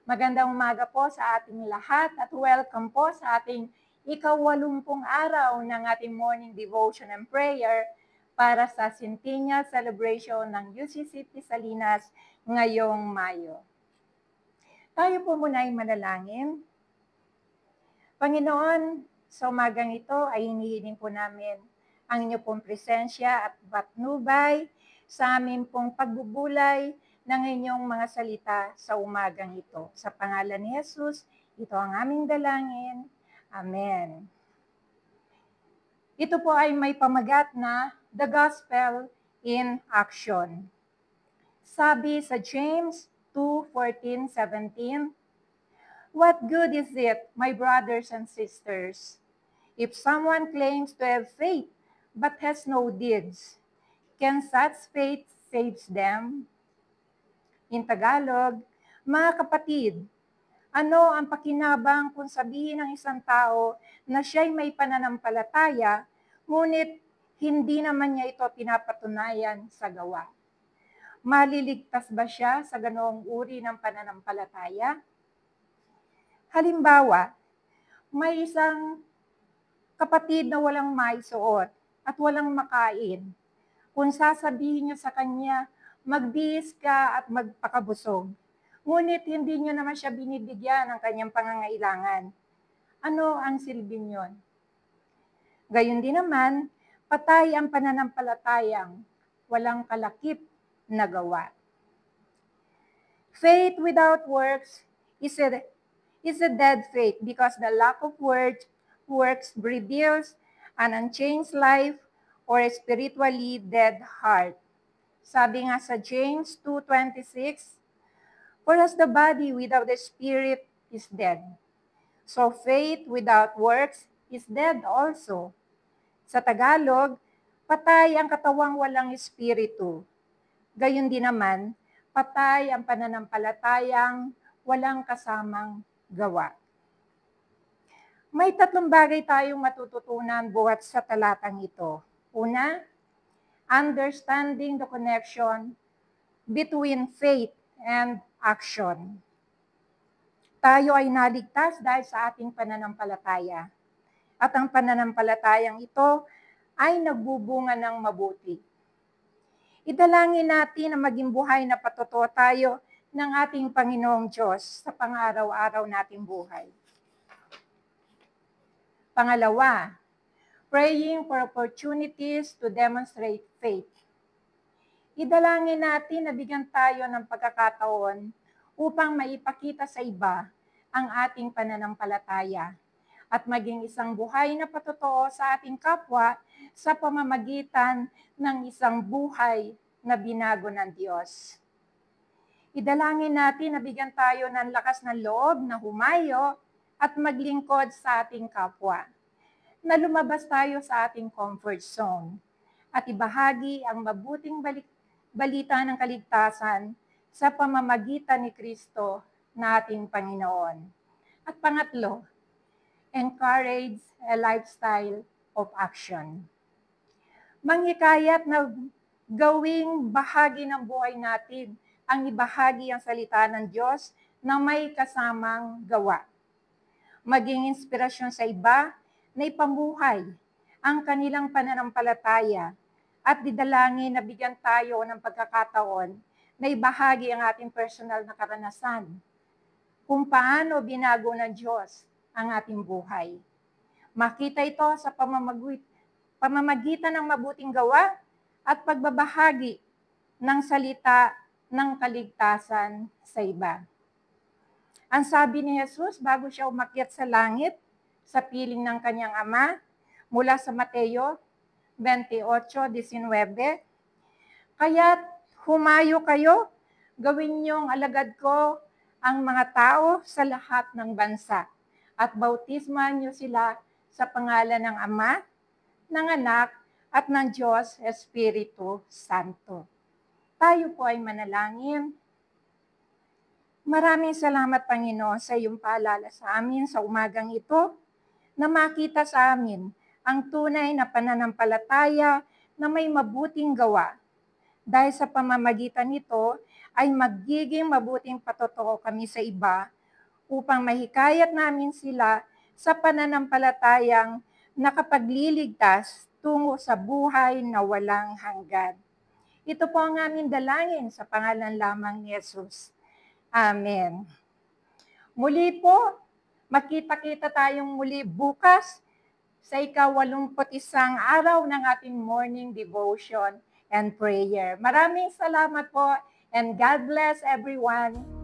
Magandang umaga po sa ating lahat at welcome po sa ating ika-80 araw ng ating morning devotion and prayer para sa Centennial Celebration ng UCCP Salinas ngayong Mayo. Tayo po muna ay manalangin. Panginoon, sa umagang ito ay hinihiling po namin ang inyo pong presensya at patnubay sa amin pong pagbubulay ng inyong mga salita sa umagang ito. Sa pangalan ni Jesus, ito ang aming dalangin. Amen. Ito po ay may pamagat na The Gospel in Action. Sabi sa James 2:14, 17, "What good is it, my brothers and sisters, if someone claims to have faith but has no deeds? Can such faith save them?" In Tagalog, mga kapatid, ano ang pakinabang kung sabihin ng isang tao na siya'y may pananampalataya, ngunit hindi naman niya ito pinapatunayan sa gawa? Maliligtas ba siya sa ganoong uri ng pananampalataya? Halimbawa, may isang kapatid na walang maisuot at walang makain. Kung sasabihin niyo sa kanya, magbihis ka at magpakabusog, ngunit hindi niyo naman siya binibigyan ng kanyang pangangailangan, ano ang silbi niyon? Gayon din naman, patay ang pananampalatayang walang kalakip na gawa. Faith without works is a dead faith because the lack of works reveals an unchanged life or a spiritually dead heart. Sabi nga sa James 2:26, "For as the body without the spirit is dead, so faith without works is dead also." Sa Tagalog, patay ang katawang walang espiritu. Gayon din naman, patay ang pananampalatayang walang kasamang gawa. May 3 bagay tayong matututunan buhat sa talatang ito. Una, understanding the connection between faith and action. Tayo ay naligtas dahil sa ating pananampalataya. At ang pananampalatayang ito ay nagbubunga ng mabuti. Idalangin natin na maging buhay na patotoo tayo ng ating Panginoong Diyos sa pang-araw-araw nating buhay. Pangalawa, praying for opportunities to demonstrate faith. Idalangin natin na bigyan tayo ng pagkakataon upang maipakita sa iba ang ating pananampalataya at maging isang buhay na patotoo sa ating kapwa sa pamamagitan ng isang buhay na binago ng Diyos. Idalangin natin na bigyan tayo ng lakas ng loob na humayo at maglingkod sa ating kapwa, na lumabas tayo sa ating comfort zone at ibahagi ang mabuting balita ng kaligtasan sa pamamagitan ni Kristo na ating Panginoon. At pangatlo, encourage a lifestyle of action. Manghikayat na gawing bahagi ng buhay natin ang ibahagi ang salita ng Diyos na may kasamang gawa. Maging inspirasyon sa iba na ipamuhay ang kanilang pananampalataya at didalangin na bigyan tayo ng pagkakataon na ibahagi ang ating personal na karanasan kung paano binago ng Diyos ang ating buhay. Makita ito sa pamamagitan ng mabuting gawa at pagbabahagi ng salita ng kaligtasan sa iba. Ang sabi ni Jesus bago siya umakyat sa langit, sa piling ng kanyang ama, mula sa Mateo 28:19, "Kaya't humayo kayo, gawin niyong alagad ko ang mga tao sa lahat ng bansa, at bautisman niyo sila sa pangalan ng Ama, ng Anak, at ng Diyos Espiritu Santo." Tayo po ay manalangin. Maraming salamat, Panginoon, sa iyong paalala sa amin sa umagang ito, na makita sa amin ang tunay na pananampalataya na may mabuting gawa Dahil sa pamamagitan nito ay magiging mabuting patotoo kami sa iba upang mahikayat namin sila sa pananampalatayang nakapagliligtas tungo sa buhay na walang hanggan. Ito po ang aming dalangin sa pangalan lamang ni Jesus. Amen. Muli po, makita-kita tayong muli bukas sa ika-81 araw ng ating morning devotion and prayer. Maraming salamat po and God bless everyone.